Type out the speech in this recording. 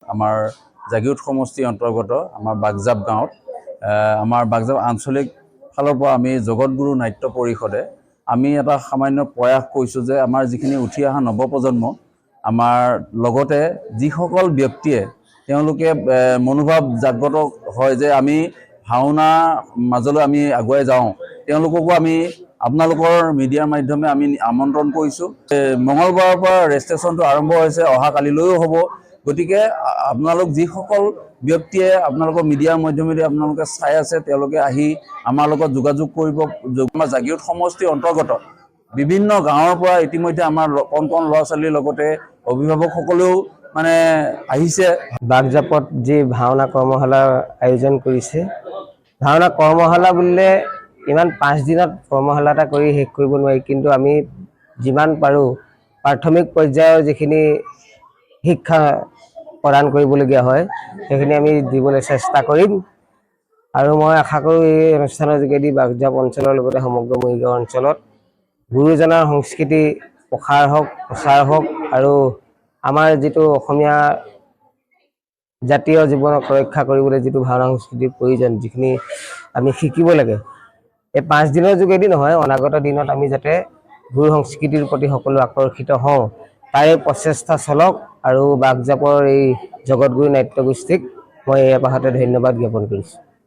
আমাৰ জাগিৰোড সমষ্টিৰ অন্তৰ্গত আমাৰ বাগজাপ গাঁৱত আমাৰ বাগজাপ আঞ্চলিক ফালৰ পৰা আমি জগতগুৰু নাট্য পৰিষদে আমি এটা সামান্য প্ৰয়াস কৰিছোঁ যে আমাৰ যিখিনি উঠি অহা নৱপ্ৰজন্ম আমাৰ লগতে যিসকল ব্যক্তিয়ে তেওঁলোকে মনোভাৱ জাগ্ৰত হয় যে আমি ভাওনা মাজলৈ আমি আগুৱাই যাওঁ তেওঁলোককো আমি আপোনালোকৰ মিডিয়াৰ মাধ্যমে আমি আমন্ত্ৰণ কৰিছোঁ। মঙলবাৰৰ পৰা ৰেজিষ্ট্ৰেশ্যনটো আৰম্ভ হৈছে, অহা কালিলৈও হ'ব। গতিকে আপোনালোক যিসকল ব্যক্তিয়ে আপোনালোকৰ মিডিয়াৰ মাধ্যমেদি আপোনালোকে চাই আছে তেওঁলোকে আহি আমাৰ লগত যোগাযোগ কৰিব। আমাৰ জাগিৰোড সমষ্টিৰ অন্তৰ্গত বিভিন্ন গাঁৱৰ পৰা ইতিমধ্যে আমাৰ কণ কণ ল'ৰা ছোৱালীৰ লগতে অভিভাৱকসকলেও মানে আহিছে। বাগজাপত যি ভাওনা কৰ্মশালাৰ আয়োজন কৰিছে, ভাওনা কৰ্মশালা বুলিলে ইমান 5 দিনত কৰ্মশালা এটা কৰি শেষ কৰিব নোৱাৰি, কিন্তু আমি যিমান পাৰোঁ প্ৰাথমিক পৰ্যায়ৰ যিখিনি শিক্ষা প্ৰদান কৰিবলগীয়া হয় সেইখিনি আমি দিবলৈ চেষ্টা কৰিম। আৰু মই আশা কৰোঁ এই অনুষ্ঠানৰ যোগেদি বাগজাপ অঞ্চলৰ লগতে সমগ্ৰ মৰিগাঁও অঞ্চলত গুৰুজনাৰ সংস্কৃতি প্ৰসাৰ হওক, প্ৰচাৰ হওক আৰু আমাৰ যিটো অসমীয়া জাতীয় জীৱনক ৰক্ষা কৰিবলৈ যিটো ভাওনা সংস্কৃতিৰ প্ৰয়োজন, যিখিনি আমি শিকিব লাগে, এই 5 দিনৰ যোগেদি নহয়, অনাগত দিনত আমি যাতে গুৰু সংস্কৃতিৰ প্ৰতি সকলো আকৰ্ষিত হওঁ তাৰে প্ৰচেষ্টা চলক। আৰু বাগজাপৰ এই জগতগুৰু নাট্যগোষ্ঠীক মই এই আপাহতে ধন্যবাদ জ্ঞাপন কৰিছোঁ।